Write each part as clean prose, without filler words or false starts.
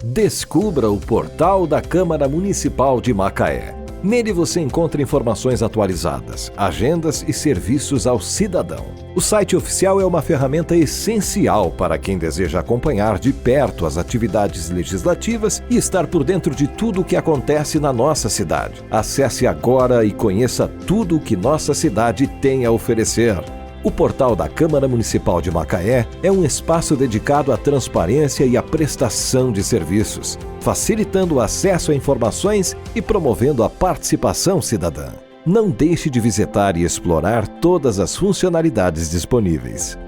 Descubra o portal da Câmara Municipal de Macaé. Nele você encontra informações atualizadas, agendas e serviços ao cidadão. O site oficial é uma ferramenta essencial para quem deseja acompanhar de perto as atividades legislativas e estar por dentro de tudo o que acontece na nossa cidade. Acesse agora e conheça tudo o que nossa cidade tem a oferecer. O portal da Câmara Municipal de Macaé é um espaço dedicado à transparência e à prestação de serviços, facilitando o acesso a informações e promovendo a participação cidadã. Não deixe de visitar e explorar todas as funcionalidades disponíveis.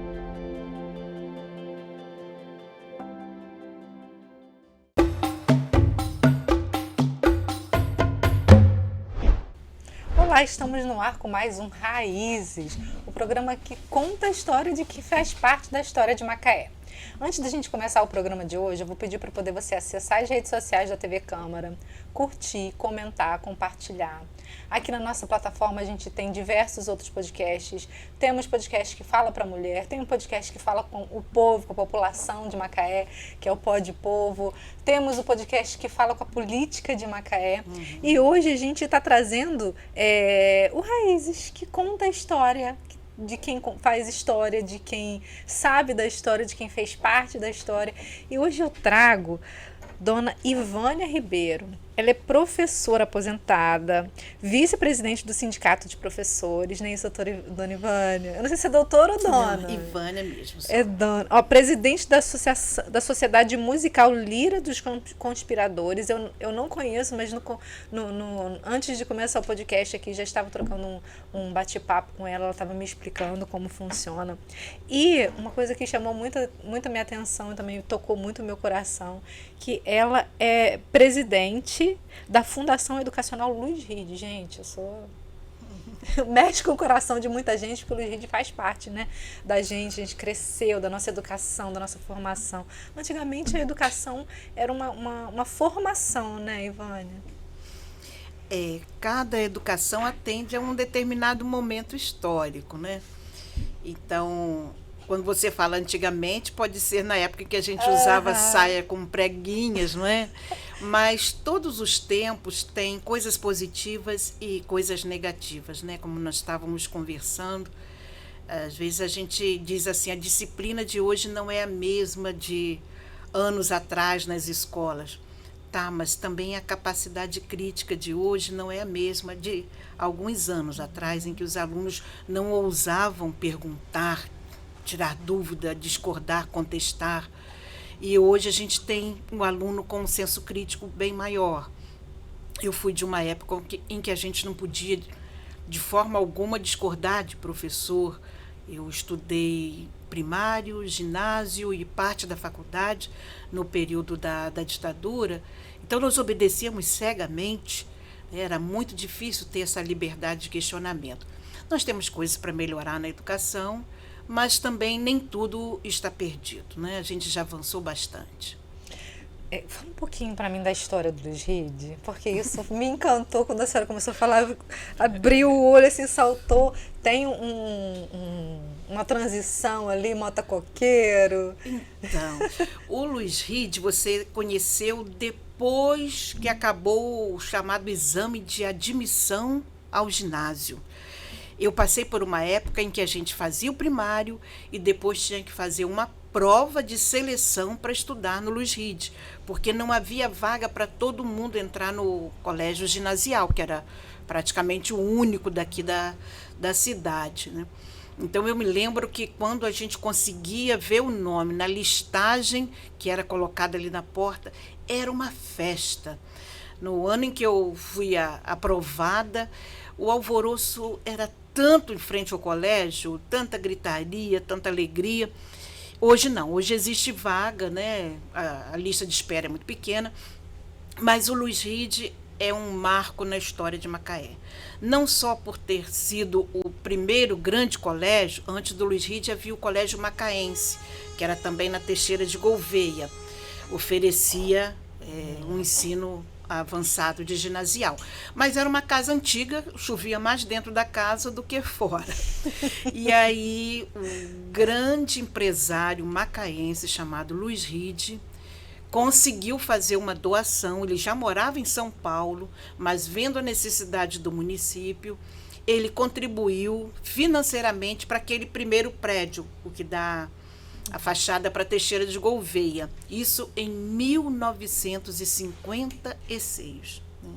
Olá, estamos no ar com mais um Raízes, o programa que conta a história de quem faz parte da história de Macaé. Antes da gente começar o programa de hoje, eu vou pedir para poder você acessar as redes sociais da TV Câmara, curtir, comentar, compartilhar. Aqui na nossa plataforma a gente tem diversos outros podcasts. Temos podcast que fala para a mulher, tem um podcast que fala com o povo, com a população de Macaé, que é o Pod Povo. Temos o podcast que fala com a política de Macaé. E hoje a gente está trazendo o Raízes, que conta a história de quem faz história, de quem sabe da história, de quem fez parte da história. E hoje eu trago Dona Ivânia Ribeiro. Ela é professora aposentada, vice-presidente do Sindicato de Professores, né, isso, Dona Ivânia? Eu não sei se é doutora ou dona. Não, Ivânia mesmo. É dona. Ó, presidente da Sociedade Musical Lira dos Conspiradores. Eu não conheço, mas antes de começar o podcast aqui, já estava trocando um bate-papo com ela, ela estava me explicando como funciona. E uma coisa que chamou muito a minha atenção e também tocou muito o meu coração, que ela é presidente da Fundação Educacional Luiz Ride. Gente, eu sou... mexe com o coração de muita gente, porque o Luiz Ride faz parte, né, da gente. A gente cresceu, da nossa educação, da nossa formação. Antigamente a educação era uma formação, né, Ivânia? Cada educação atende a um determinado momento histórico, né? Então, quando você fala antigamente, pode ser na época em que a gente usava saia com preguinhas, não é? Mas todos os tempos têm coisas positivas e coisas negativas, né? Como nós estávamos conversando, às vezes a gente diz assim, a disciplina de hoje não é a mesma de anos atrás nas escolas. Tá, mas também a capacidade crítica de hoje não é a mesma de alguns anos atrás, em que os alunos não ousavam perguntar, tirar dúvida, discordar, contestar. E hoje a gente tem um aluno com um senso crítico bem maior. Eu fui de uma época em que a gente não podia, de forma alguma, discordar de professor. Eu estudei primário, ginásio e parte da faculdade no período da ditadura. Então, nós obedecíamos cegamente. Era muito difícil ter essa liberdade de questionamento. Nós temos coisas para melhorar na educação, mas também nem tudo está perdido, né? A gente já avançou bastante. Fala um pouquinho para mim da história do Luiz Ride, porque isso me encantou quando a senhora começou a falar, abriu o olho, assim, saltou. Tem uma transição ali, motocoqueiro. Então, o Luiz Ride você conheceu depois que acabou o chamado exame de admissão ao ginásio. Eu passei por uma época em que a gente fazia o primário e depois tinha que fazer uma prova de seleção para estudar no Luiz Ride, porque não havia vaga para todo mundo entrar no colégio ginasial, que era praticamente o único daqui da cidade, né? Então, eu me lembro que quando a gente conseguia ver o nome na listagem que era colocada ali na porta, era uma festa. No ano em que eu fui aprovada, o alvoroço era tanto em frente ao colégio, tanta gritaria, tanta alegria. Hoje não, hoje existe vaga, né? A lista de espera é muito pequena, mas o Luiz Ride é um marco na história de Macaé. Não só por ter sido o primeiro grande colégio, antes do Luiz Ride havia o Colégio Macaense, que era também na Teixeira de Gouveia, oferecia um ensino avançado de ginasial. Mas era uma casa antiga, chovia mais dentro da casa do que fora. E aí, um grande empresário macaense chamado Luiz Ride conseguiu fazer uma doação. Ele já morava em São Paulo, mas vendo a necessidade do município, ele contribuiu financeiramente para aquele primeiro prédio, o que dá a fachada para Teixeira de Gouveia. Isso em 1956, né?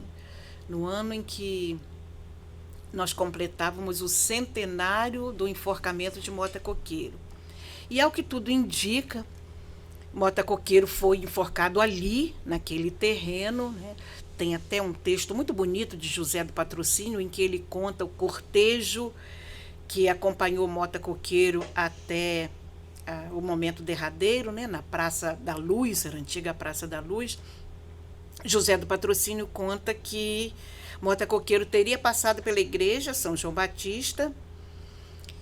No ano em que nós completávamos o centenário do enforcamento de Mota Coqueiro. E ao que tudo indica, Mota Coqueiro foi enforcado ali, naquele terreno, né? Tem até um texto muito bonito de José do Patrocínio, em que ele conta o cortejo que acompanhou Mota Coqueiro até o momento derradeiro, né? Na Praça da Luz, a antiga Praça da Luz. José do Patrocínio conta que Mota Coqueiro teria passado pela igreja São João Batista,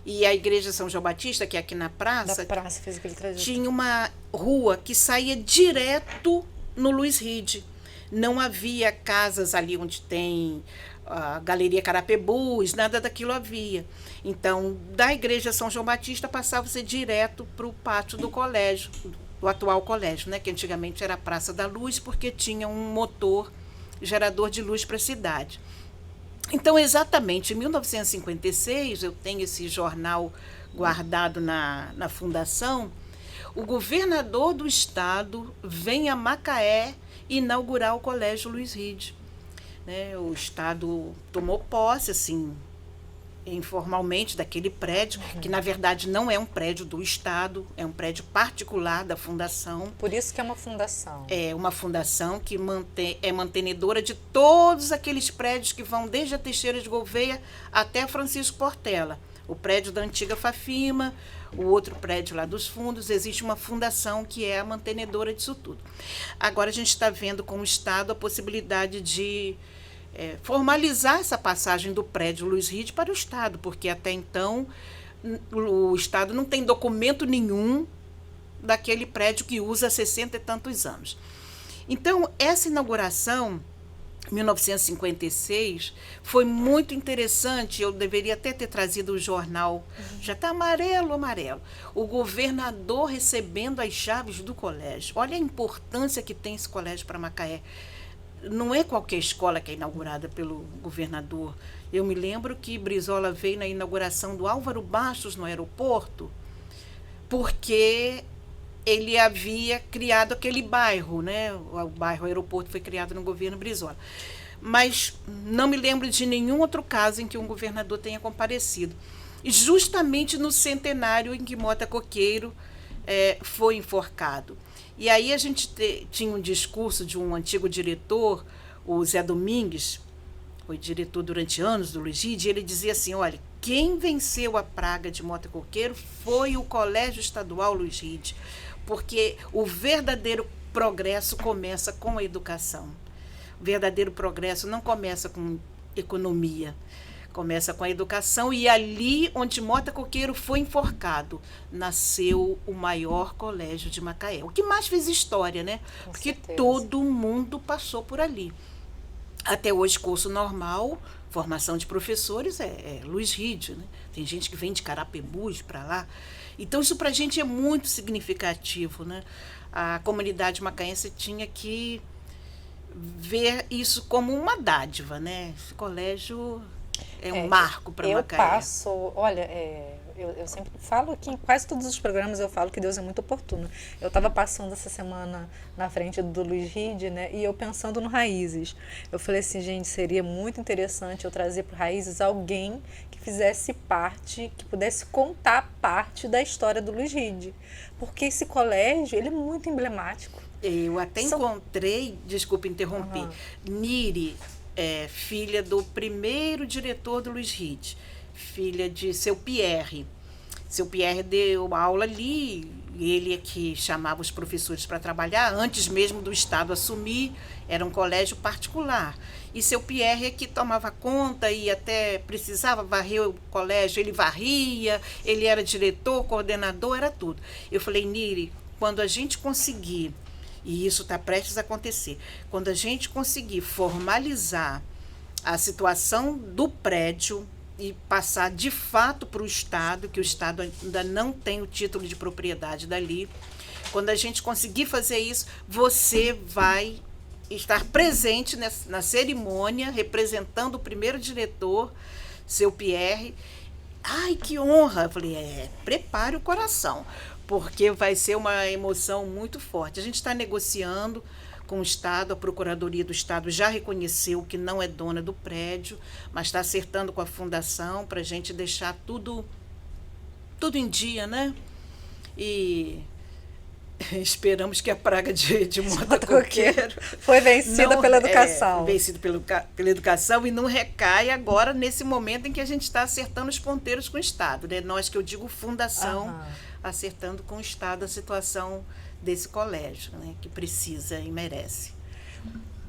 e a igreja São João Batista, que é aqui na praça, fez aquele trajeto. Tinha uma rua que saía direto no Luiz Ride. Não havia casas ali onde tem a Galeria Carapebus, nada daquilo havia. Então, da igreja São João Batista, passava-se direto para o pátio do colégio, do atual colégio, né? Que antigamente era a Praça da Luz, porque tinha um motor gerador de luz para a cidade. Então, exatamente em 1956, eu tenho esse jornal guardado na fundação, o governador do estado vem a Macaé inaugurar o Colégio Luiz Ride, né? O estado tomou posse, assim, informalmente, daquele prédio, que na verdade não é um prédio do estado, é um prédio particular da fundação. Por isso que é uma fundação. É uma fundação que é mantenedora de todos aqueles prédios que vão desde a Teixeira de Gouveia até a Francisco Portela. O prédio da antiga Fafima, o outro prédio lá dos fundos, existe uma fundação que é a mantenedora disso tudo. Agora a gente está vendo com o Estado a possibilidade de formalizar essa passagem do prédio Luiz Ride para o Estado, porque até então o Estado não tem documento nenhum daquele prédio que usa há 60 e tantos anos. Então, essa inauguração, 1956, foi muito interessante. Eu deveria até ter trazido o jornal, já está amarelo. O governador recebendo as chaves do colégio. Olha a importância que tem esse colégio para Macaé. Não é qualquer escola que é inaugurada pelo governador. Eu me lembro que Brizola veio na inauguração do Álvaro Bastos no aeroporto, porque ele havia criado aquele bairro, né? O bairro Aeroporto foi criado no governo Brizola. Mas não me lembro de nenhum outro caso em que um governador tenha comparecido. E justamente no centenário em que Mota Coqueiro foi enforcado. E aí a gente tinha um discurso de um antigo diretor, o Zé Domingues, foi diretor durante anos do Luiz Ride, e ele dizia assim, olha, quem venceu a praga de Mota Coqueiro foi o Colégio Estadual Luiz Ride, porque o verdadeiro progresso começa com a educação. O verdadeiro progresso não começa com economia, começa com a educação, e ali onde Mota Coqueiro foi enforcado, nasceu o maior colégio de Macaé. O que mais fez história, né? Com Porque certeza. todo mundo passou por ali. Até hoje, curso normal, formação de professores é Luiz Ride, né? Tem gente que vem de Carapebus para lá. Então, isso para a gente é muito significativo, né? A comunidade macaense tinha que ver isso como uma dádiva, né? Esse colégio é um marco para Macaé. Eu sempre falo aqui, em quase todos os programas eu falo que Deus é muito oportuno. Eu estava passando essa semana na frente do Luiz Ride, né, e eu pensando no Raízes. Eu falei assim, gente, seria muito interessante eu trazer para Raízes alguém que fizesse parte, que pudesse contar parte da história do Luiz Ride. Porque esse colégio, ele é muito emblemático. Eu até encontrei, desculpa interromper, Niri, filha do primeiro diretor do Luiz Ride, filha de seu Pierre. Seu Pierre deu aula ali, ele é que chamava os professores para trabalhar, antes mesmo do Estado assumir, era um colégio particular. E seu Pierre é que tomava conta e até precisava varrer o colégio, ele varria, ele era diretor, coordenador, era tudo. Eu falei, Niri, quando a gente conseguir, e isso está prestes a acontecer, quando a gente conseguir formalizar a situação do prédio e passar de fato para o Estado, que o Estado ainda não tem o título de propriedade dali, Quando a gente conseguir fazer isso, você vai estar presente na cerimônia, representando o primeiro diretor, seu Pierre. Ai, que honra! Eu falei, prepare o coração, porque vai ser uma emoção muito forte. A gente está negociando com o Estado, a Procuradoria do Estado já reconheceu que não é dona do prédio, mas está acertando com a Fundação para a gente deixar tudo em dia, né? E esperamos que a praga de mota coqueiro foi vencida pela educação. Foi vencida pela educação e não recai agora nesse momento em que a gente está acertando os ponteiros com o Estado, né? Nós, que eu digo Fundação, acertando com o Estado a situação desse colégio, né? Que precisa e merece.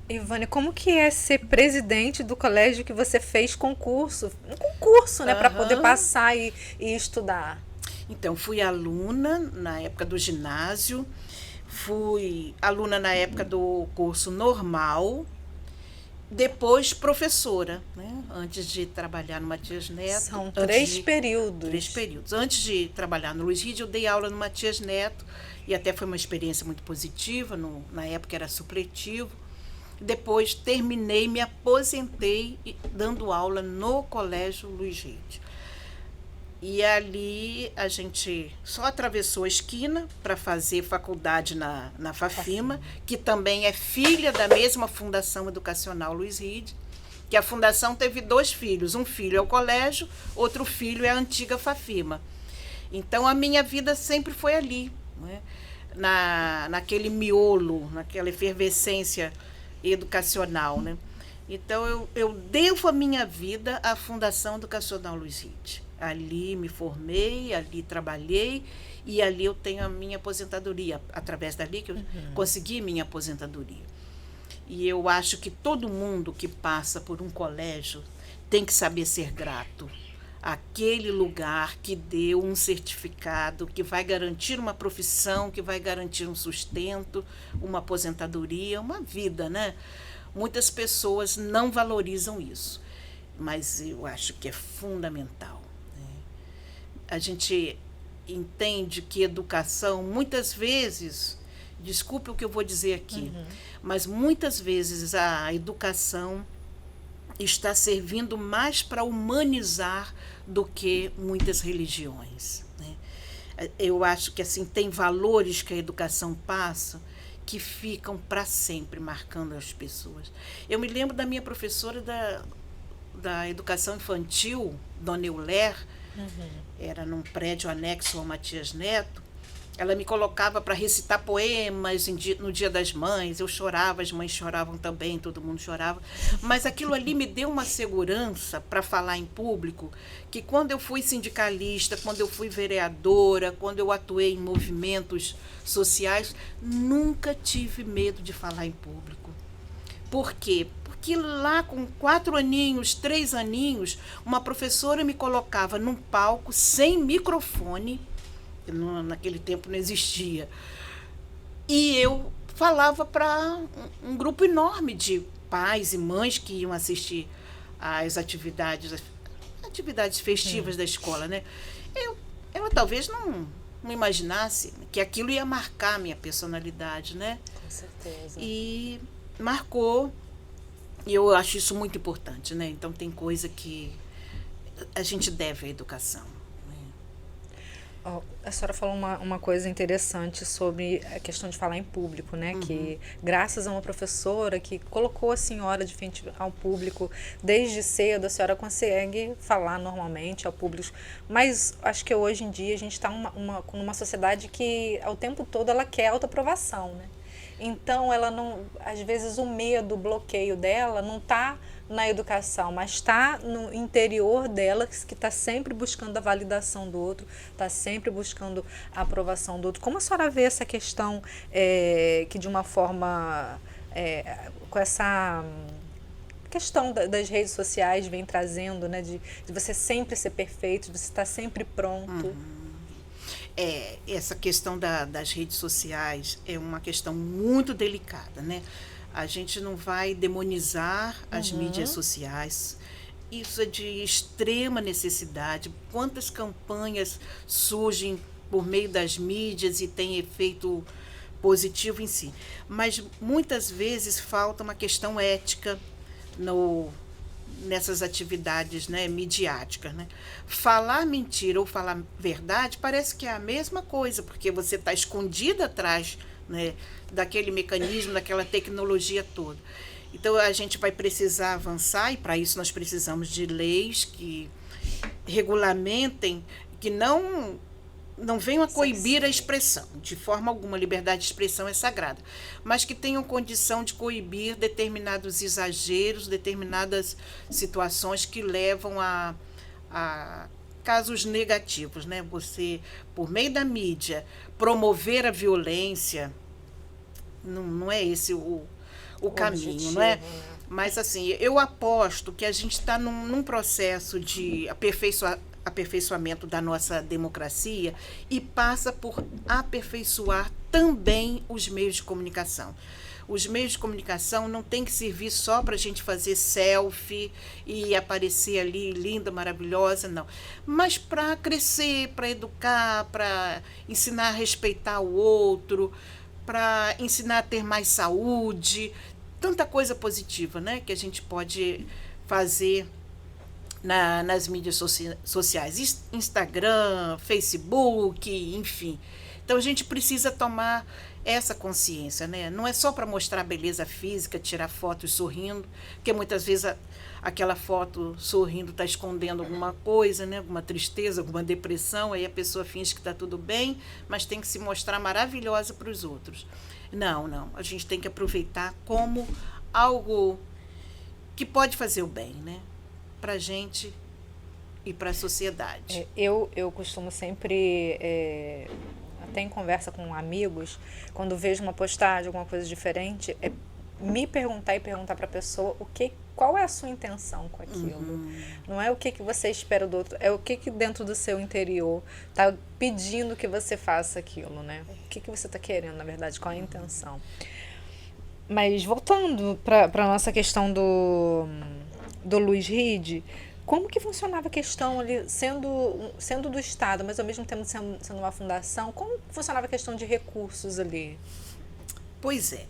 Ivane, como que é ser presidente do colégio que você fez concurso? Um concurso, né? Para poder passar e estudar. Então, fui aluna na época do ginásio, fui aluna na época do curso normal, depois professora, né? Antes de trabalhar no Matias Neto. São 3 períodos. 3 períodos. Antes de trabalhar no Luiz Ride, eu dei aula no Matias Neto, e até foi uma experiência muito positiva, na época era supletivo. Depois terminei, me aposentei dando aula no Colégio Luiz Ride. E ali a gente só atravessou a esquina para fazer faculdade na Fafima, que também é filha da mesma Fundação Educacional Luiz Ride, que a fundação teve 2 filhos, um filho é o colégio, outro filho é a antiga Fafima. Então a minha vida sempre foi ali, né? Naquele miolo, naquela efervescência educacional, né? Então eu devo a minha vida à Fundação Educacional Luiz Ride. Ali me formei, ali trabalhei e ali eu tenho a minha aposentadoria, através dali que eu consegui minha aposentadoria. E eu acho que todo mundo que passa por um colégio tem que saber ser grato àquele lugar que deu um certificado, que vai garantir uma profissão, que vai garantir um sustento, uma aposentadoria, uma vida, né? Muitas pessoas não valorizam isso, mas eu acho que é fundamental. A gente entende que educação, muitas vezes, desculpe o que eu vou dizer aqui, mas muitas vezes a educação está servindo mais para humanizar do que muitas religiões, né? Eu acho que assim tem valores que a educação passa que ficam para sempre marcando as pessoas. Eu me lembro da minha professora da educação infantil, Dona Euler, era num prédio anexo ao Matias Neto. Ela me colocava para recitar poemas no Dia das Mães. Eu chorava, as mães choravam também, todo mundo chorava. Mas aquilo ali me deu uma segurança para falar em público, que quando eu fui sindicalista, quando eu fui vereadora, quando eu atuei em movimentos sociais, nunca tive medo de falar em público. Por quê? Porque lá com 4 aninhos, 3 aninhos, uma professora me colocava num palco sem microfone, naquele tempo não existia, e eu falava para um grupo enorme de pais e mães que iam assistir às atividades festivas da escola, né? Eu talvez não imaginasse que aquilo ia marcar a minha personalidade, né? Com certeza. E marcou. E eu acho isso muito importante, né? Então tem coisa que a gente deve à educação. A senhora falou uma coisa interessante sobre a questão de falar em público, né? Que graças a uma professora que colocou a senhora de frente ao público desde cedo, a senhora consegue falar normalmente ao público. Mas acho que hoje em dia a gente está numa sociedade que ao tempo todo ela quer autoaprovação, né? Então ela não, às vezes o medo, o bloqueio dela não está na educação, mas está no interior dela, que está sempre buscando a validação do outro, está sempre buscando a aprovação do outro. Como a senhora vê essa questão que de uma forma, com essa questão das redes sociais vem trazendo, né, de você sempre ser perfeito, de você estar sempre pronto? Essa questão das redes sociais é uma questão muito delicada, né? A gente não vai demonizar as mídias sociais. Isso é de extrema necessidade. Quantas campanhas surgem por meio das mídias e tem efeito positivo em si. Mas muitas vezes falta uma questão ética nessas atividades, né, midiáticas. Né? Falar mentira ou falar verdade parece que é a mesma coisa, porque você está escondida atrás, né, daquele mecanismo, daquela tecnologia toda. Então, a gente vai precisar avançar, e para isso nós precisamos de leis que regulamentem, que não venham a coibir a expressão. De forma alguma, a liberdade de expressão é sagrada, mas que tenham condição de coibir determinados exageros, determinadas situações que levam a casos negativos. Né? Você, por meio da mídia, promover a violência, não é esse o caminho, objetivo, não é? Né? Mas, assim, eu aposto que a gente está num processo de aperfeiçoamento da nossa democracia e passa por aperfeiçoar também os meios de comunicação. Os meios de comunicação não tem que servir só para a gente fazer selfie e aparecer ali linda, maravilhosa, não. Mas para crescer, para educar, para ensinar a respeitar o outro, para ensinar a ter mais saúde, tanta coisa positiva, né, que a gente pode fazer nas mídias sociais, Instagram, Facebook, enfim. Então a gente precisa tomar essa consciência, né? Não é só para mostrar a beleza física, tirar fotos sorrindo, porque muitas vezes aquela foto sorrindo está escondendo alguma coisa, né? Alguma tristeza, alguma depressão, aí a pessoa finge que está tudo bem, mas tem que se mostrar maravilhosa para os outros. Não, a gente tem que aproveitar como algo que pode fazer o bem, né? Para a gente e para a sociedade. Eu costumo sempre, até em conversa com amigos, quando vejo uma postagem, alguma coisa diferente, me perguntar e perguntar para a pessoa qual é a sua intenção com aquilo. Não é o que você espera do outro, é o que dentro do seu interior está pedindo que você faça aquilo, né? O que você está querendo, na verdade, qual é a intenção. Mas voltando para a nossa questão do Luiz Reed, como que funcionava a questão ali, sendo do Estado, mas ao mesmo tempo sendo uma fundação, como funcionava a questão de recursos ali? Pois é.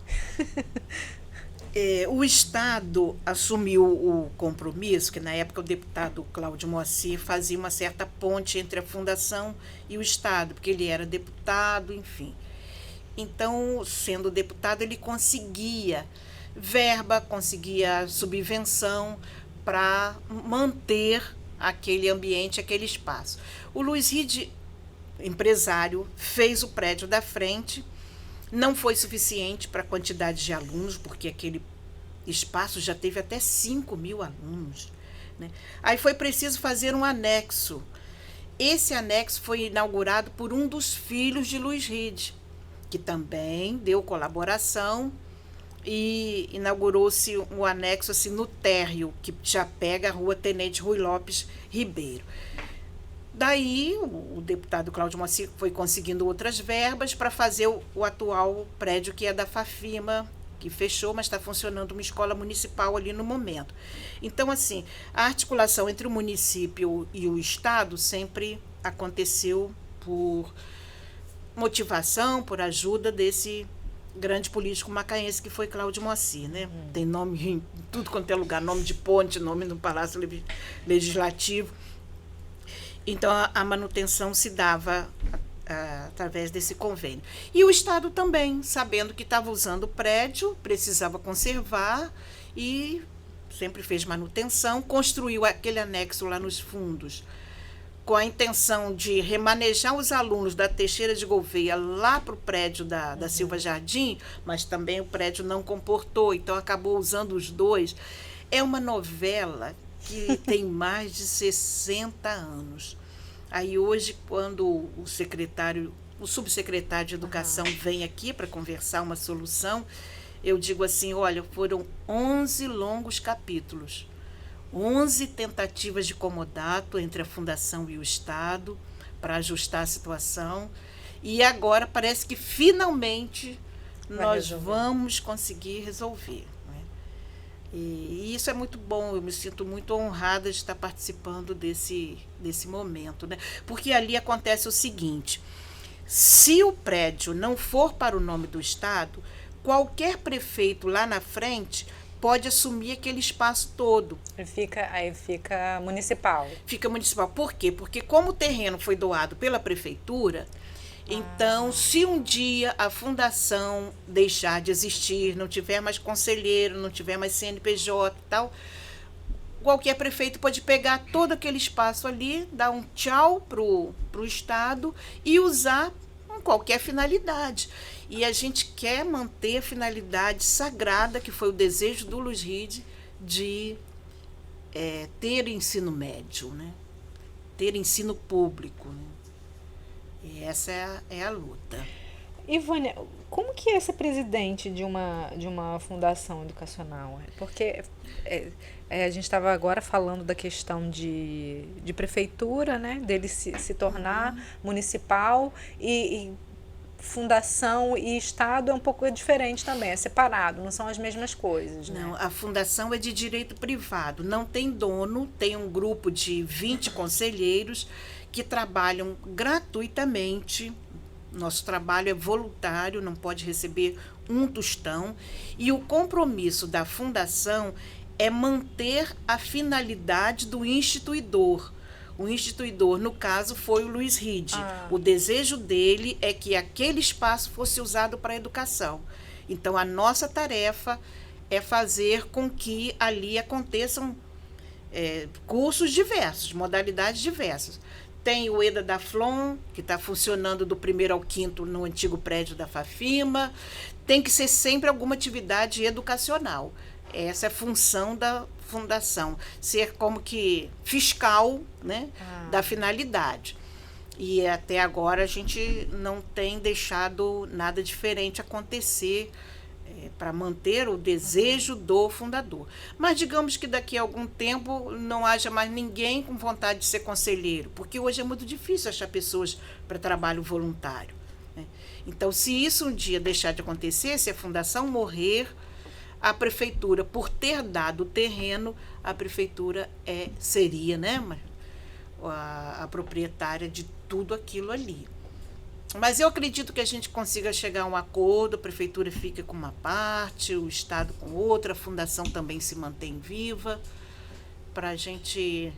O Estado assumiu o compromisso, que na época o deputado Cláudio Moacir fazia uma certa ponte entre a fundação e o Estado, porque ele era deputado, enfim. Então, sendo deputado, ele conseguia verba, conseguia subvenção para manter aquele ambiente, aquele espaço. O Luiz Reed, empresário, fez o prédio da frente. Não foi suficiente para a quantidade de alunos, porque aquele espaço já teve até 5.000 alunos. Né? Aí foi preciso fazer um anexo. Esse anexo foi inaugurado por um dos filhos de Luiz Reed, que também deu colaboração, e inaugurou-se um anexo assim, no térreo, que já pega a rua Tenente Rui Lopes Ribeiro. Daí, o deputado Cláudio Moacir foi conseguindo outras verbas para fazer o atual prédio, que é da Fafima, que fechou, mas está funcionando uma escola municipal ali no momento. Então, assim, a articulação entre o município e o Estado sempre aconteceu por motivação, por ajuda desse grande político macaense que foi Cláudio Moacir, né? Tem nome em tudo quanto é lugar, nome de ponte, nome no Palácio Legislativo. Então, a manutenção se dava através desse convênio. E o Estado também, sabendo que estava usando o prédio, precisava conservar e sempre fez manutenção, construiu aquele anexo lá nos fundos, com a intenção de remanejar os alunos da Teixeira de Gouveia lá para o prédio da Silva Jardim, mas também o prédio não comportou, então acabou usando os dois. É uma novela que tem mais de 60 anos. Aí hoje, quando o subsecretário de Educação vem aqui para conversar uma solução, eu digo assim, olha, foram 11 longos capítulos, 11 tentativas de comodato entre a Fundação e o Estado para ajustar a situação, e agora parece que finalmente nós vamos conseguir resolver. E isso é muito bom, eu me sinto muito honrada de estar participando desse momento, né? Porque ali acontece o seguinte, Se o prédio não for para o nome do Estado, qualquer prefeito lá na frente pode assumir aquele espaço todo. Aí fica municipal. Fica municipal. Por quê? Porque como o terreno foi doado pela prefeitura, então, se um dia a fundação deixar de existir, não tiver mais conselheiro, não tiver mais CNPJ e tal, qualquer prefeito pode pegar todo aquele espaço ali, dar um tchau pro Estado e usar com qualquer finalidade. E a gente quer manter a finalidade sagrada, que foi o desejo do Luiz Ride, de ter ensino médio, né? Ter ensino público. Né? E essa é a luta. Ivânia, como que é ser presidente de uma fundação educacional? Porque a gente estava agora falando da questão de prefeitura, né? Dele se tornar municipal e fundação e Estado é um pouco diferente também, é separado, não são as mesmas coisas. Né? Não, a fundação é de direito privado, não tem dono, tem um grupo de 20 conselheiros que trabalham gratuitamente. Nosso trabalho é voluntário, não pode receber um tostão. E o compromisso da fundação é manter a finalidade do instituidor. O instituidor, no caso, foi o Luiz Ride. O desejo dele é que aquele espaço fosse usado para a educação. Então, a nossa tarefa é fazer com que ali aconteçam cursos diversos, modalidades diversas. Tem o EDA da Flon, que está funcionando do 1º ao 5º no antigo prédio da Fafima. Tem que ser sempre alguma atividade educacional. Essa é a função da fundação, ser como que fiscal, né, da finalidade. E até agora a gente não tem deixado nada diferente acontecer para manter o desejo do fundador. Mas digamos que daqui a algum tempo não haja mais ninguém com vontade de ser conselheiro, porque hoje é muito difícil achar pessoas para trabalho voluntário. Né? Então, se isso um dia deixar de acontecer, se a fundação morrer, a prefeitura, por ter dado o terreno, a prefeitura seria, né, a proprietária de tudo aquilo ali. Mas eu acredito que a gente consiga chegar a um acordo, a prefeitura fica com uma parte, o Estado com outra, a fundação também se mantém viva, para a gente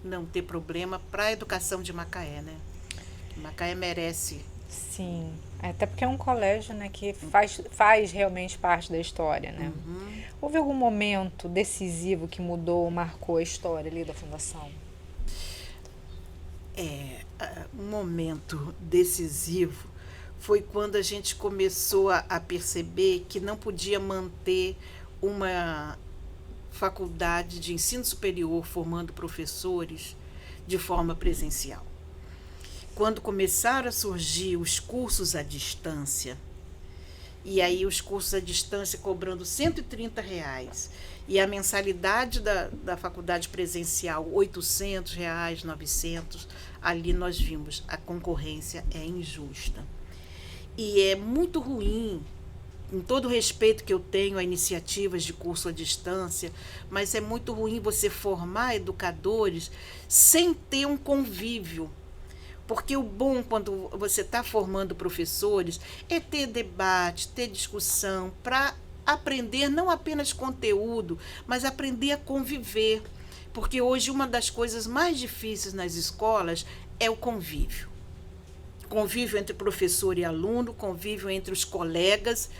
não ter problema para a educação de Macaé, né? Macaé merece. Sim, até porque é um colégio, né, que faz realmente parte da história, né? Houve algum momento decisivo que mudou, marcou a história ali da fundação? Um momento decisivo foi quando a gente começou a perceber que não podia manter uma faculdade de ensino superior formando professores de forma presencial. Quando começaram a surgir os cursos à distância, e aí os cursos à distância cobrando R$130, e a mensalidade da faculdade presencial R$800, R$900, ali nós vimos, a concorrência é injusta. E é muito ruim, com todo o respeito que eu tenho a iniciativas de curso à distância, mas é muito ruim você formar educadores sem ter um convívio. Porque o bom, quando você está formando professores, é ter debate, ter discussão, para aprender não apenas conteúdo, mas aprender a conviver. Porque hoje uma das coisas mais difíceis nas escolas é o convívio. Convívio entre professor e aluno, convívio entre os colegas.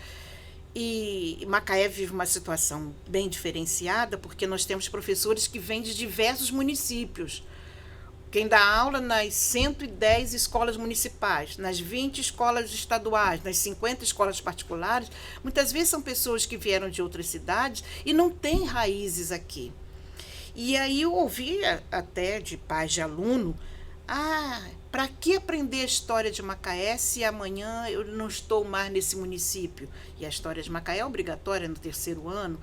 E Macaé vive uma situação bem diferenciada, porque nós temos professores que vêm de diversos municípios. Quem dá aula nas 110 escolas municipais, nas 20 escolas estaduais, nas 50 escolas particulares, muitas vezes são pessoas que vieram de outras cidades e não têm raízes aqui. E aí eu ouvi até de pais de aluno, para que aprender a história de Macaé se amanhã eu não estou mais nesse município? E a história de Macaé é obrigatória no 3º ano.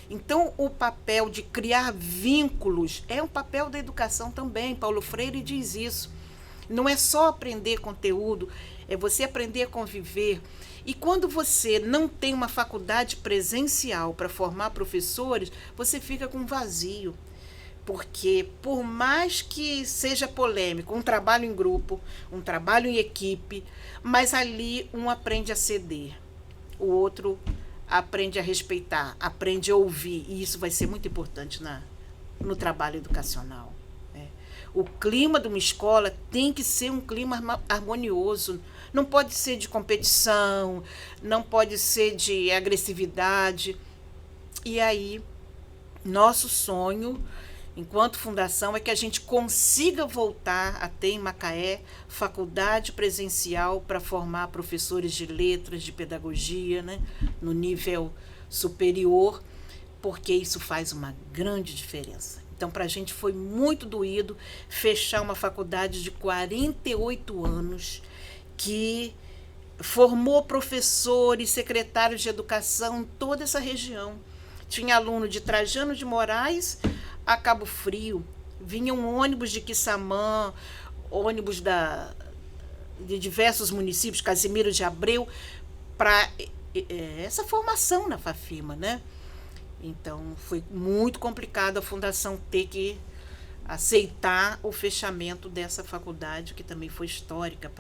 Então, o papel de criar vínculos é um papel da educação também. Paulo Freire diz isso. Não é só aprender conteúdo, é você aprender a conviver. E quando você não tem uma faculdade presencial para formar professores, você fica com vazio. Porque, por mais que seja polêmico, um trabalho em grupo, um trabalho em equipe, mas ali um aprende a ceder, o outro aprende a respeitar, aprende a ouvir, e isso vai ser muito importante no trabalho educacional. O clima de uma escola tem que ser um clima harmonioso, não pode ser de competição, não pode ser de agressividade. E aí, nosso sonho, enquanto fundação, é que a gente consiga voltar a ter em Macaé faculdade presencial para formar professores de letras, de pedagogia, né, no nível superior, porque isso faz uma grande diferença. Então, para a gente foi muito doído fechar uma faculdade de 48 anos que formou professores, secretários de educação em toda essa região. Tinha aluno de Trajano de Moraes a Cabo Frio. Vinham ônibus de Quissamã, ônibus de diversos municípios, Casimiro de Abreu, para essa formação na Fafima, né? Então, foi muito complicado a fundação ter que aceitar o fechamento dessa faculdade, que também foi histórica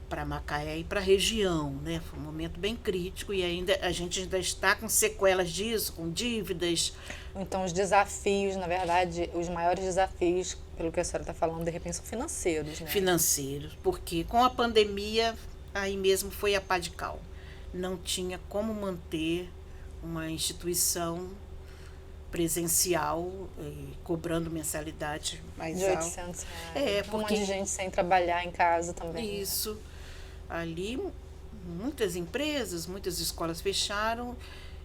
para Macaé e para a região, né? Foi um momento bem crítico e a gente ainda está com sequelas disso, com dívidas. Então, os desafios, na verdade, os maiores desafios, pelo que a senhora está falando, de repente, são financeiros, né? Financeiros, porque com a pandemia, aí mesmo foi a pá de cal. Não tinha como manter uma instituição presencial cobrando mensalidade mais de alta. R$800. Porque um monte de gente sem trabalhar em casa também. Isso. Ali, muitas empresas, muitas escolas fecharam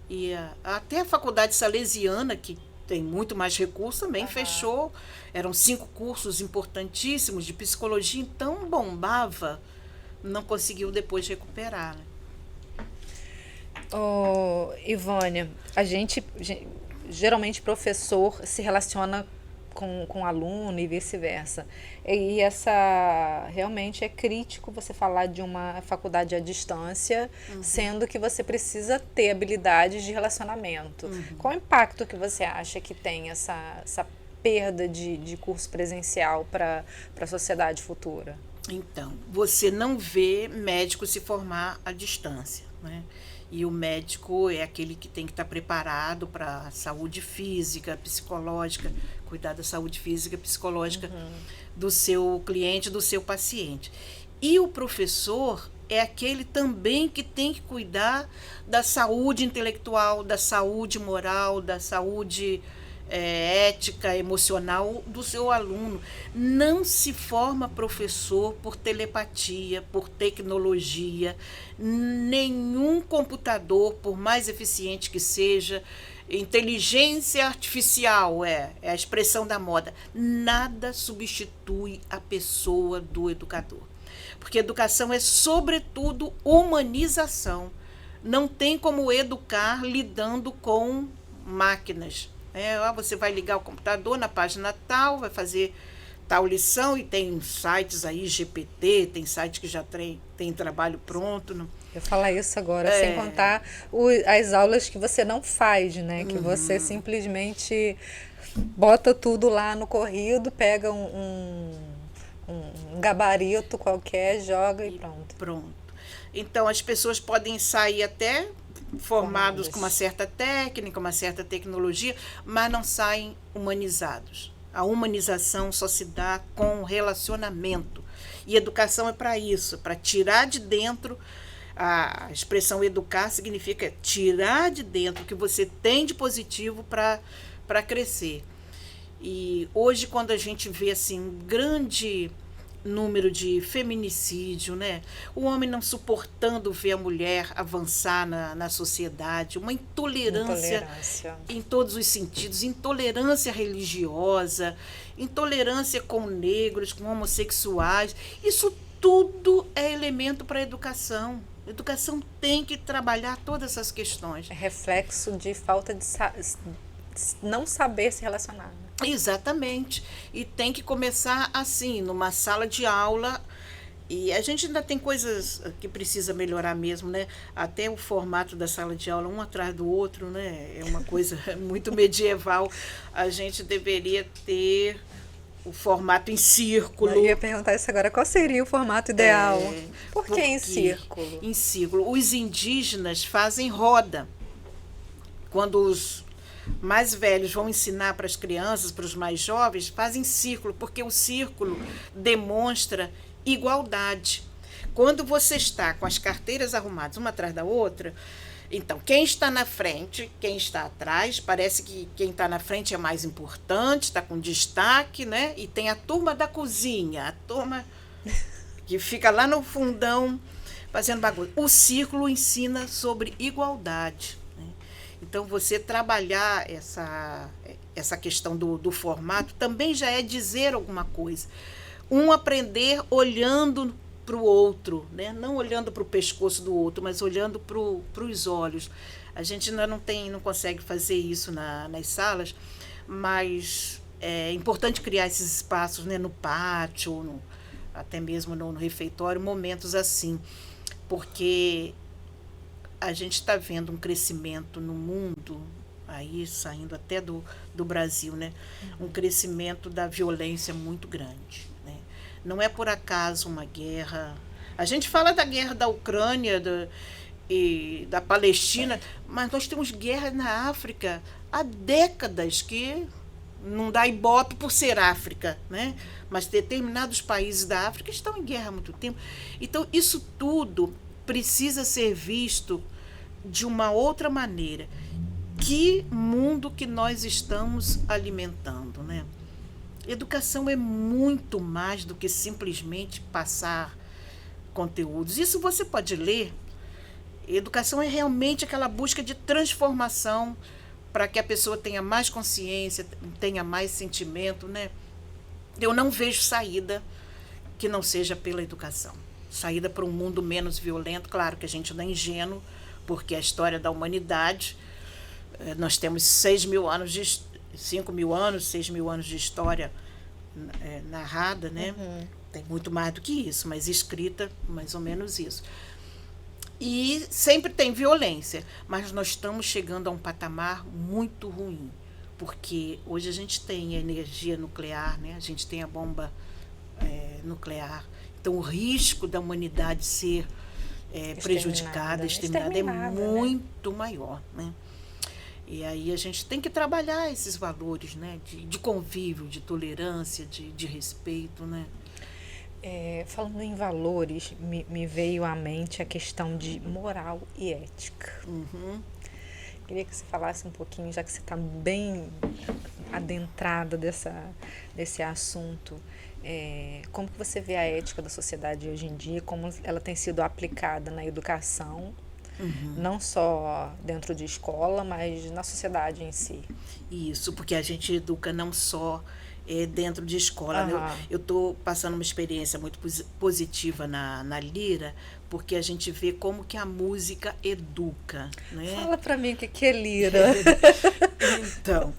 e até a faculdade salesiana, que tem muito mais recursos, também fechou. Eram 5 cursos importantíssimos de psicologia, então bombava, não conseguiu depois recuperar, né? Ivânia, a gente geralmente professor se relaciona com aluno e vice-versa. E essa realmente é crítico você falar de uma faculdade à distância, sendo que você precisa ter habilidades de relacionamento. Qual o impacto que você acha que tem essa perda de curso presencial para a sociedade futura? Então, você não vê médico se formar à distância, né? E o médico é aquele que tem que estar preparado para a saúde física, psicológica, cuidar da saúde física e psicológica do seu cliente, do seu paciente. E o professor é aquele também que tem que cuidar da saúde intelectual, da saúde moral, da saúde ética, emocional do seu aluno. Não se forma professor por telepatia, por tecnologia. Nenhum computador, por mais eficiente que seja, inteligência artificial é a expressão da moda. Nada substitui a pessoa do educador. Porque educação é, sobretudo, humanização. Não tem como educar lidando com máquinas. Você vai ligar o computador na página tal, vai fazer tal lição, e tem sites aí, GPT, tem sites que já tem trabalho pronto. Não? Eu falar isso agora, sem contar as aulas que você não faz, né? Que você simplesmente bota tudo lá no corrido, pega um gabarito qualquer, joga e pronto. Pronto. Então, as pessoas podem sair até formados com uma certa técnica, uma certa tecnologia, mas não saem humanizados. A humanização só se dá com relacionamento. E educação é para isso, para tirar de dentro. A expressão educar significa tirar de dentro o que você tem de positivo para crescer. E hoje, quando a gente vê assim, um grande número de feminicídio, né? O homem não suportando ver a mulher avançar na sociedade, uma intolerância em todos os sentidos, intolerância religiosa, intolerância com negros, com homossexuais. Isso tudo é elemento para a educação. A educação tem que trabalhar todas essas questões. É reflexo de falta de não saber se relacionar. Exatamente. E tem que começar assim, numa sala de aula, E a gente ainda tem coisas que precisa melhorar mesmo, né? Até o formato da sala de aula, um atrás do outro, né? É uma coisa muito medieval. A gente deveria ter o formato em círculo. Eu ia perguntar isso agora, qual seria o formato ideal? Por que em círculo? Em círculo. Os indígenas fazem roda. Quando os mais velhos vão ensinar para as crianças, para os mais jovens, fazem círculo, porque o círculo demonstra igualdade. Quando você está com as carteiras arrumadas uma atrás da outra, então quem está na frente, quem está atrás, parece que quem está na frente é mais importante, está com destaque, né? E tem a turma da cozinha, a turma que fica lá no fundão fazendo bagunça. O círculo ensina sobre igualdade. Então, você trabalhar essa questão do formato também já é dizer alguma coisa. Um aprender olhando para o outro, né? Não olhando para o pescoço do outro, mas olhando para os olhos. A gente ainda não consegue fazer isso nas salas, mas é importante criar esses espaços, né? No pátio, até mesmo no refeitório, momentos assim, porque a gente está vendo um crescimento no mundo, aí saindo até do Brasil, né? Um crescimento da violência muito grande, né? Não é por acaso uma guerra. A gente fala da guerra da Ucrânia e da Palestina, mas nós temos guerra na África há décadas, que não dá ibope por ser África, né? Mas determinados países da África estão em guerra há muito tempo. Então, isso tudo precisa ser visto de uma outra maneira. Que mundo que nós estamos alimentando, né? Educação é muito mais do que simplesmente passar conteúdos. Isso você pode ler. Educação é realmente aquela busca de transformação para que a pessoa tenha mais consciência, tenha mais sentimento, né? Eu não vejo saída que não seja pela educação. Saída para um mundo menos violento. Claro que a gente não é ingênuo, porque a história da humanidade, nós temos 5.000 anos, 6.000 anos de história narrada, né? Tem muito mais do que isso, mas escrita, mais ou menos isso. E sempre tem violência, mas nós estamos chegando a um patamar muito ruim, porque hoje a gente tem a energia nuclear, né? A gente tem a bomba nuclear. Então, o risco da humanidade ser prejudicada, exterminada, é muito maior, né? E aí a gente tem que trabalhar esses valores, né? De convívio, de tolerância, de respeito, né? Falando em valores, me veio à mente a questão de moral e ética. Queria que você falasse um pouquinho, já que você está bem adentrada desse assunto. Como que você vê a ética da sociedade hoje em dia, como ela tem sido aplicada na educação, não só dentro de escola, mas na sociedade em si? Isso, porque a gente educa não só dentro de escola. Né? Eu estou passando uma experiência muito positiva na Lira, porque a gente vê como que a música educa. Né? Fala para mim o que é Lira. Então,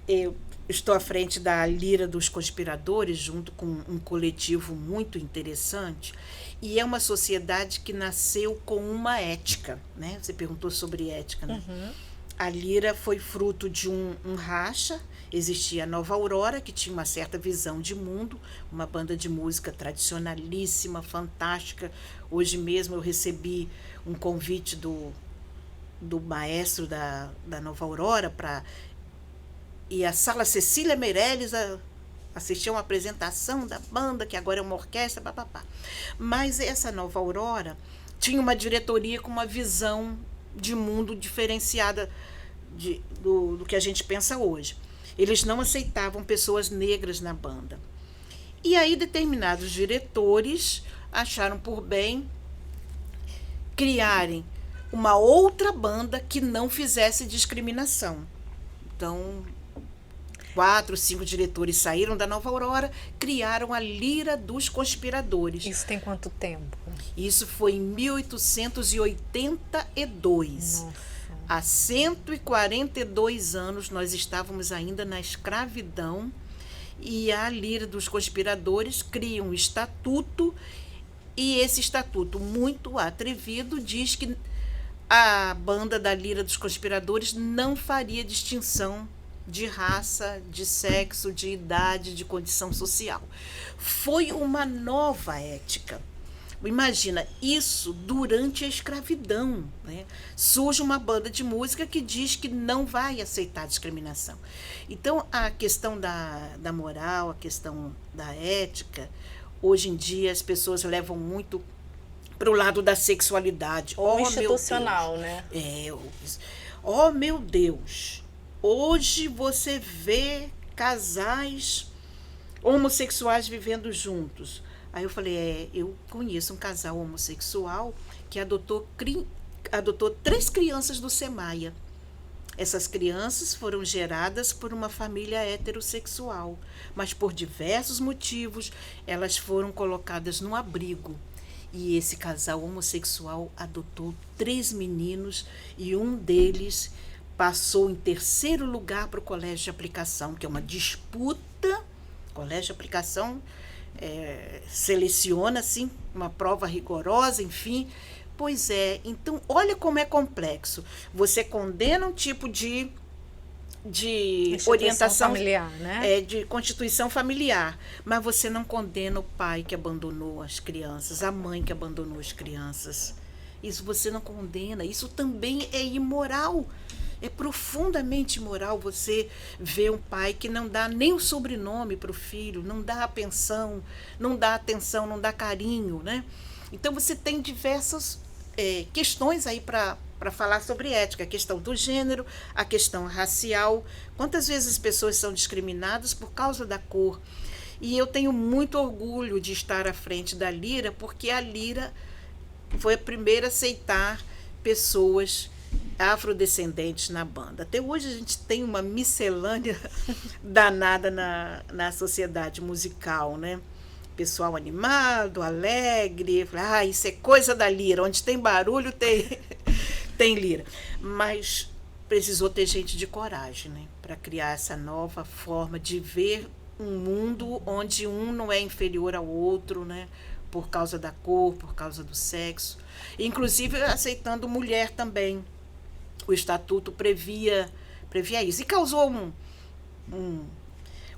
eu estou à frente da Lira dos Conspiradores, junto com um coletivo muito interessante, e é uma sociedade que nasceu com uma ética, né? Você perguntou sobre ética, né? A Lira foi fruto de um racha. Existia a Nova Aurora, que tinha uma certa visão de mundo, uma banda de música tradicionalíssima, fantástica. Hoje mesmo eu recebi um convite do maestro da Nova Aurora para ir à Sala Cecília Meirelles assistir a uma apresentação da banda, que agora é uma orquestra, papapá. Mas essa Nova Aurora tinha uma diretoria com uma visão de mundo diferenciada do que a gente pensa hoje. Eles não aceitavam pessoas negras na banda. E aí determinados diretores acharam por bem criarem uma outra banda que não fizesse discriminação. Então, 4, 5 diretores saíram da Nova Aurora, criaram a Lira dos Conspiradores. Isso tem quanto tempo? Isso foi em 1882. Nossa. Há 142 anos nós estávamos ainda na escravidão, e a Lira dos Conspiradores cria um estatuto E esse estatuto muito atrevido diz que a banda da Lira dos Conspiradores não faria distinção de raça, de sexo, de idade, de condição social. Foi uma nova ética. Imagina, isso durante a escravidão, né? Surge uma banda de música que diz que não vai aceitar discriminação. Então, a questão da moral, a questão da ética, hoje em dia as pessoas levam muito para o lado da sexualidade. Ou institucional, né? Oh, meu Deus! Hoje você vê casais homossexuais vivendo juntos. Aí eu falei, eu conheço um casal homossexual que adotou 3 crianças do Semaia. Essas crianças foram geradas por uma família heterossexual, mas por diversos motivos elas foram colocadas num abrigo. E esse casal homossexual adotou 3 meninos e um deles passou em 3º lugar para o colégio de aplicação, que é uma disputa. Colégio de aplicação seleciona, assim, uma prova rigorosa, enfim. Pois é, então olha como é complexo. Você condena um tipo de orientação familiar, né? De constituição familiar, mas você não condena o pai que abandonou as crianças, a mãe que abandonou as crianças. Isso você não condena, isso também é imoral. É profundamente imoral você ver um pai que não dá nem o sobrenome para o filho, não dá a pensão, não dá atenção, não dá carinho, né? Então você tem diversas questões aí para falar sobre ética, a questão do gênero, a questão racial. Quantas vezes as pessoas são discriminadas por causa da cor? E eu tenho muito orgulho de estar à frente da Lira, porque a Lira foi a primeira a aceitar pessoas afrodescendentes na banda. Até hoje a gente tem uma miscelânea danada na sociedade musical, né? Pessoal animado, alegre, isso é coisa da Lira, onde tem barulho tem Lira. Mas precisou ter gente de coragem, né? Para criar essa nova forma de ver um mundo onde um não é inferior ao outro, né? Por causa da cor, por causa do sexo. Inclusive aceitando mulher também. O estatuto previa isso. E causou um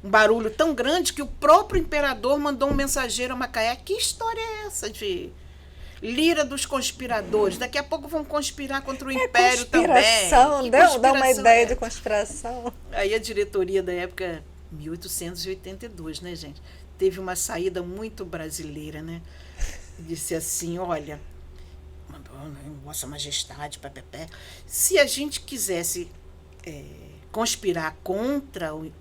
barulho tão grande que o próprio imperador mandou um mensageiro a Macaé. Que história é essa de Lira dos conspiradores? Daqui a pouco vão conspirar contra o Império também. Dá uma ideia de conspiração. Aí a diretoria da época, 1882, né, gente? Teve uma saída muito brasileira, né? Disse assim, olha, Vossa Majestade, papapé, se a gente quisesse conspirar contra o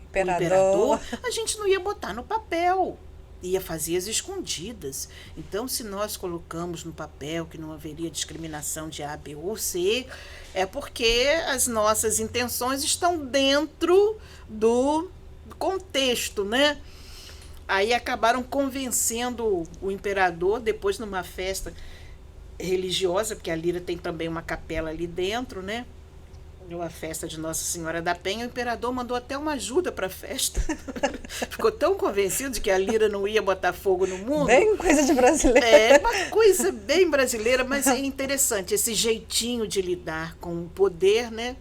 imperador, a gente não ia botar no papel, ia fazer as escondidas. Então, se nós colocamos no papel que não haveria discriminação de A, B ou C, é porque as nossas intenções estão dentro do contexto, né? Aí acabaram convencendo o imperador, depois numa festa religiosa, porque a Lira tem também uma capela ali dentro, né? A festa de Nossa Senhora da Penha, o imperador mandou até uma ajuda para a festa. Ficou tão convencido de que a Lira não ia botar fogo no mundo. Bem coisa de brasileiro. É uma coisa bem brasileira, mas é interessante esse jeitinho de lidar com o poder, né?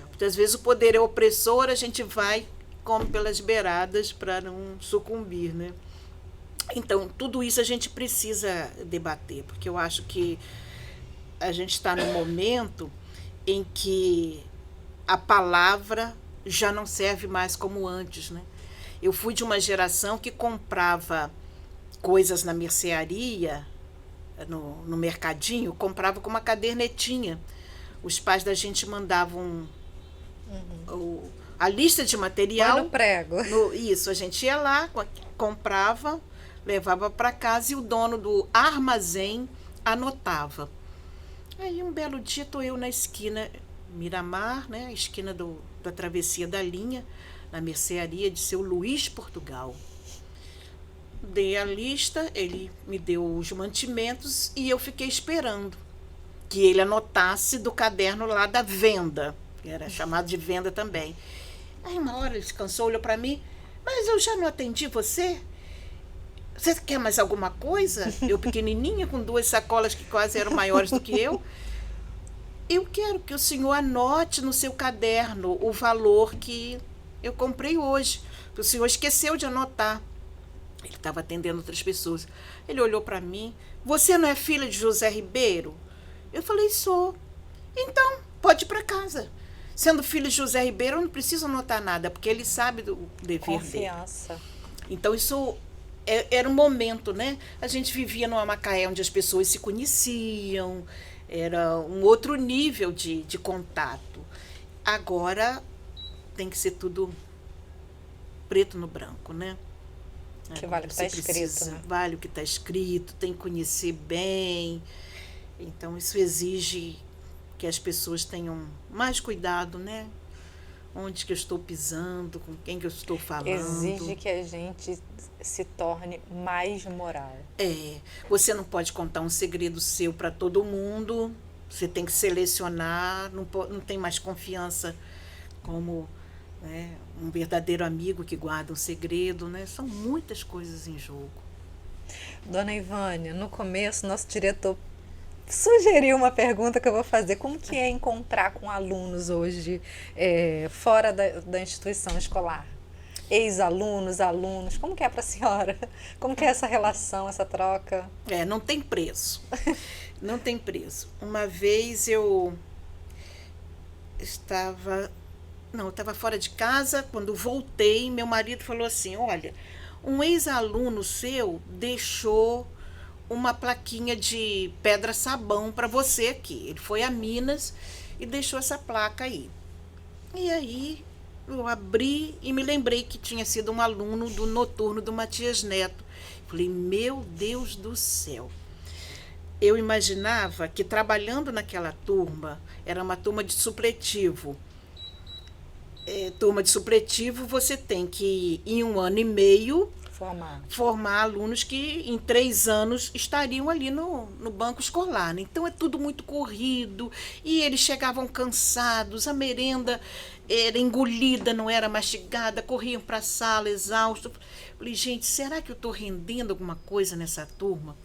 Muitas vezes o poder é opressor, a gente vai come pelas beiradas para não sucumbir, né? Então, tudo isso a gente precisa debater, porque eu acho que a gente está num momento em que a palavra já não serve mais como antes, né? Eu fui de uma geração que comprava coisas na mercearia, no mercadinho, comprava com uma cadernetinha. Os pais da gente mandavam a lista de material. Põe no prego. Isso, a gente ia lá, comprava, levava para casa e o dono do armazém anotava. Aí um belo dia estou eu na esquina Miramar, né, a esquina da travessia da linha, na mercearia de seu Luiz Portugal. Dei a lista, ele me deu os mantimentos e eu fiquei esperando que ele anotasse do caderno lá da venda, que era chamado de venda também. Aí uma hora ele descansou, olhou para mim, mas eu já não atendi você? Você quer mais alguma coisa? Eu pequenininha, com 2 sacolas que quase eram maiores do que eu. Eu quero que o senhor anote no seu caderno o valor que eu comprei hoje. O senhor esqueceu de anotar. Ele estava atendendo outras pessoas. Ele olhou para mim. Você não é filha de José Ribeiro? Eu falei, sou. Então, pode ir para casa. Sendo filho de José Ribeiro, eu não preciso anotar nada, porque ele sabe do dever Confiança. dele. Então, isso era um momento, né? A gente vivia numa Macaé onde as pessoas se conheciam, era um outro nível de contato. Agora tem que ser tudo preto no branco, né? Que vale o que está escrito, né? Vale o que está escrito, tem que conhecer bem. Então, isso exige que as pessoas tenham mais cuidado, né? Onde que eu estou pisando, com quem que eu estou falando. Exige que a gente se torne mais moral. Você não pode contar um segredo seu para todo mundo. Você tem que selecionar, não tem mais confiança como, né, um verdadeiro amigo que guarda um segredo, né? São muitas coisas em jogo. Dona Ivânia, no começo, nosso diretor sugeriu uma pergunta que eu vou fazer. Como que é encontrar com alunos hoje fora da instituição escolar? Ex-alunos, alunos, como que é para a senhora? Como que é essa relação, essa troca? Não tem preço. Não tem preço. Uma vez eu estava fora de casa, quando voltei, meu marido falou assim, olha, um ex-aluno seu deixou uma plaquinha de pedra-sabão para você aqui. Ele foi a Minas e deixou essa placa aí. E aí eu abri e me lembrei que tinha sido um aluno do noturno do Matias Neto. Falei, meu Deus do céu. Eu imaginava que trabalhando naquela turma, era uma turma de supletivo. Turma de supletivo, você tem que, em 1 ano e meio, formar alunos que em 3 anos estariam ali no banco escolar, né? Então é tudo muito corrido e eles chegavam cansados, a merenda era engolida, não era mastigada, corriam para a sala exaustos. Falei, gente, será que eu estou rendendo alguma coisa nessa turma?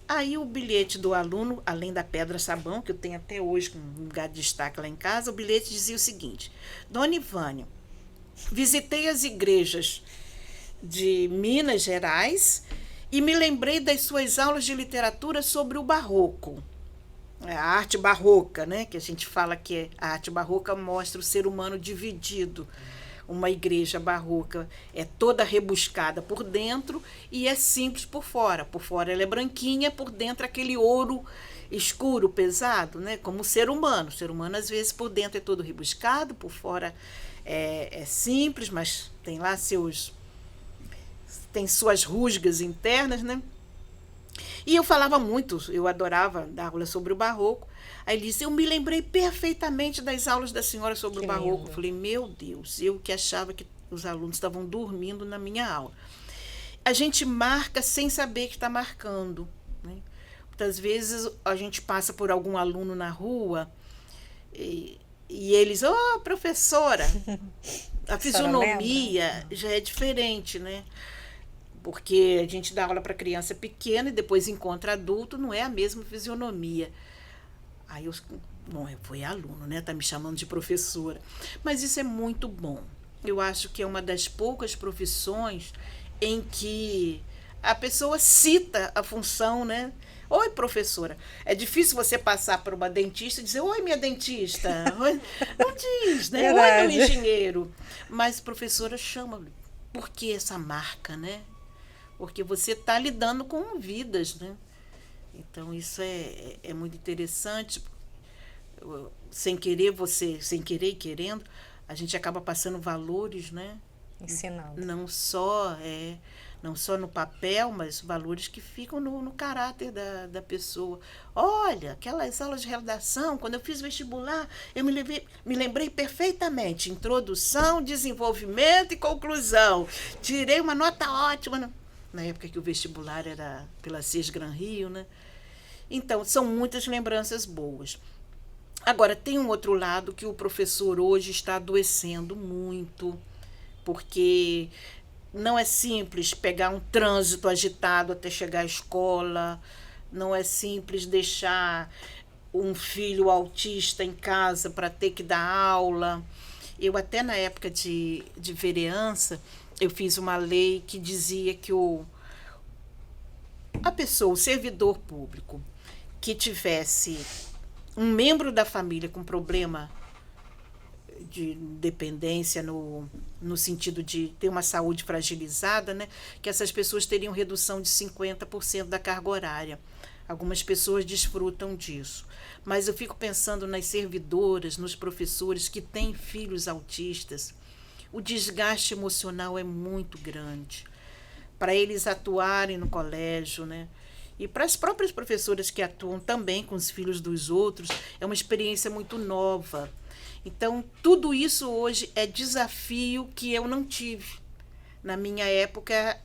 Aí o bilhete do aluno, além da pedra-sabão, que eu tenho até hoje com um lugar de destaque lá em casa, o bilhete dizia o seguinte, Dona Ivânia, visitei as igrejas de Minas Gerais e me lembrei das suas aulas de literatura sobre o barroco. A arte barroca, né? Que a gente fala que a arte barroca mostra o ser humano dividido. Uma igreja barroca é toda rebuscada por dentro e é simples por fora. Por fora ela é branquinha, por dentro aquele ouro escuro, pesado, né? Como o ser humano. O ser humano, às vezes, por dentro é todo rebuscado, por fora é simples, mas tem lá tem suas rusgas internas, né? E eu falava muito, eu adorava dar aula sobre o barroco. Aí ele disse, eu me lembrei perfeitamente das aulas da senhora sobre o barroco. Eu falei, meu Deus, eu que achava que os alunos estavam dormindo na minha aula. A gente marca sem saber que está marcando, né? Muitas vezes a gente passa por algum aluno na rua e eles, professora, a fisionomia já é diferente, né? Porque a gente dá aula para criança pequena e depois encontra adulto, não é a mesma fisionomia. Aí foi aluno, né? Tá me chamando de professora. Mas isso é muito bom. Eu acho que é uma das poucas profissões em que a pessoa cita a função, né? Oi, professora. É difícil você passar por uma dentista e dizer, oi, minha dentista. Não diz, né? Oi, meu engenheiro. Mas professora chama. Por que essa marca, né? Porque você está lidando com vidas, né? Então, isso é muito interessante. Sem querer e querendo, a gente acaba passando valores, né? Ensinando. Não só no papel, mas valores que ficam no caráter da pessoa. Olha, aquelas aulas de redação, quando eu fiz vestibular, eu me lembrei perfeitamente. Introdução, desenvolvimento e conclusão. Tirei uma nota ótima. Na época que o vestibular era pela CES Gran Rio, né? Então, são muitas lembranças boas. Agora, tem um outro lado que o professor hoje está adoecendo muito, porque Não é simples pegar um trânsito agitado até chegar à escola, não é simples deixar um filho autista em casa para ter que dar aula. Eu até na época de vereança, eu fiz uma lei que dizia que a pessoa, o servidor público, que tivesse um membro da família com problema de dependência no sentido de ter uma saúde fragilizada, né, que essas pessoas teriam redução de 50% da carga horária. Algumas pessoas desfrutam disso. Mas eu fico pensando nas servidoras, nos professores que têm filhos autistas. O desgaste emocional é muito grande. Para eles atuarem no colégio, né? E para as próprias professoras que atuam também com os filhos dos outros, é uma experiência muito nova. Então, tudo isso hoje é desafio que eu não tive. Na minha época,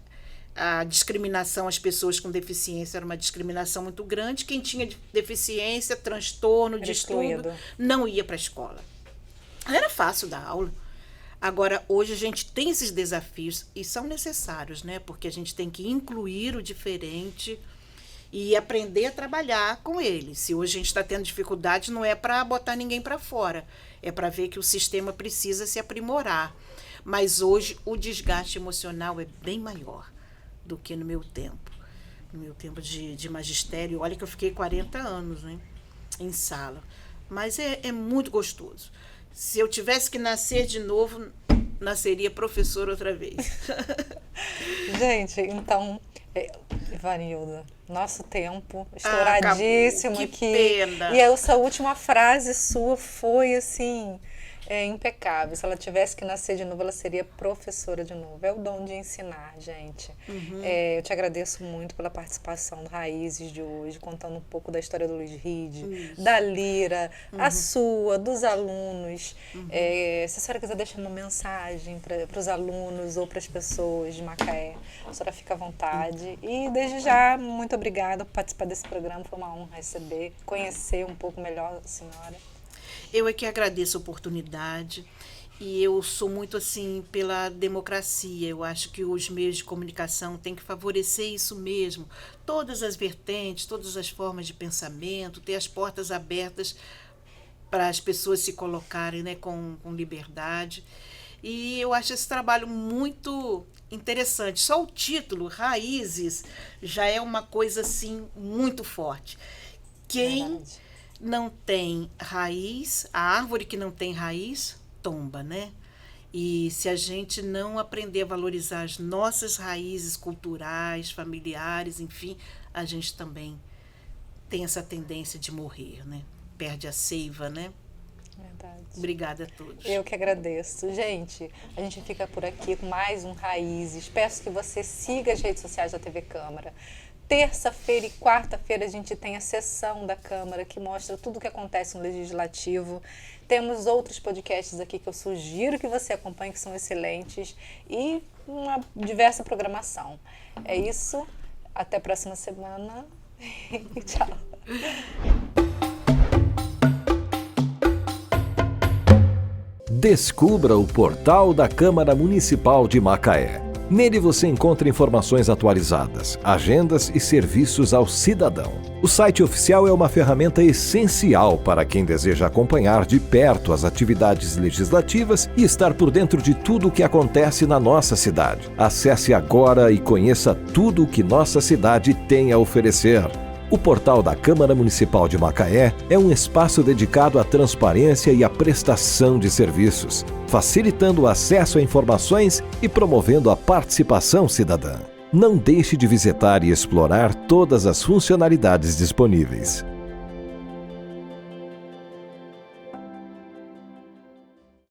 a discriminação às pessoas com deficiência era uma discriminação muito grande. Quem tinha deficiência, transtorno, distúrbio, não ia para a escola. Era fácil dar aula. Agora, hoje a gente tem esses desafios e são necessários, né? Porque a gente tem que incluir o diferente e aprender a trabalhar com ele. Se hoje a gente está tendo dificuldade, não é para botar ninguém para fora, é para ver que o sistema precisa se aprimorar. Mas hoje o desgaste emocional é bem maior do que no meu tempo. No meu tempo de magistério, olha que eu fiquei 40 anos, né, em sala. Mas é muito gostoso. Se eu tivesse que nascer de novo, nasceria professora outra vez. Gente, então, Ivanilda, nosso tempo estouradíssimo aqui. Pena. E essa última frase sua foi assim, impecável. Se ela tivesse que nascer de novo, ela seria professora de novo. É o dom de ensinar, gente. Eu te agradeço muito pela participação do Raízes de hoje, contando um pouco da história do Luiz Ride, da Lira, a sua, dos alunos. Se a senhora quiser deixar uma mensagem para os alunos ou para as pessoas de Macaé, a senhora fica à vontade. E desde já, muito obrigada por participar desse programa. Foi uma honra receber, conhecer um pouco melhor a senhora. Eu é que agradeço a oportunidade e eu sou muito assim pela democracia. Eu acho que os meios de comunicação têm que favorecer isso mesmo. Todas as vertentes, todas as formas de pensamento, ter as portas abertas para as pessoas se colocarem, né, com liberdade. E eu acho esse trabalho muito interessante. Só o título, Raízes, já é uma coisa assim muito forte. Quem não tem raiz, a árvore que não tem raiz, tomba, né? E se a gente não aprender a valorizar as nossas raízes culturais, familiares, enfim, a gente também tem essa tendência de morrer, né? Perde a seiva, né? Verdade. Obrigada a todos. Eu que agradeço. Gente, a gente fica por aqui com mais um Raízes. Peço que você siga as redes sociais da TV Câmara. Terça-feira e quarta-feira a gente tem a sessão da Câmara que mostra tudo o que acontece no Legislativo. Temos outros podcasts aqui que eu sugiro que você acompanhe, que são excelentes, e uma diversa programação. É isso. Até a próxima semana. Tchau. Descubra o portal da Câmara Municipal de Macaé. Nele você encontra informações atualizadas, agendas e serviços ao cidadão. O site oficial é uma ferramenta essencial para quem deseja acompanhar de perto as atividades legislativas e estar por dentro de tudo o que acontece na nossa cidade. Acesse agora e conheça tudo o que nossa cidade tem a oferecer. O portal da Câmara Municipal de Macaé é um espaço dedicado à transparência e à prestação de serviços, facilitando o acesso a informações e promovendo a participação cidadã. Não deixe de visitar e explorar todas as funcionalidades disponíveis.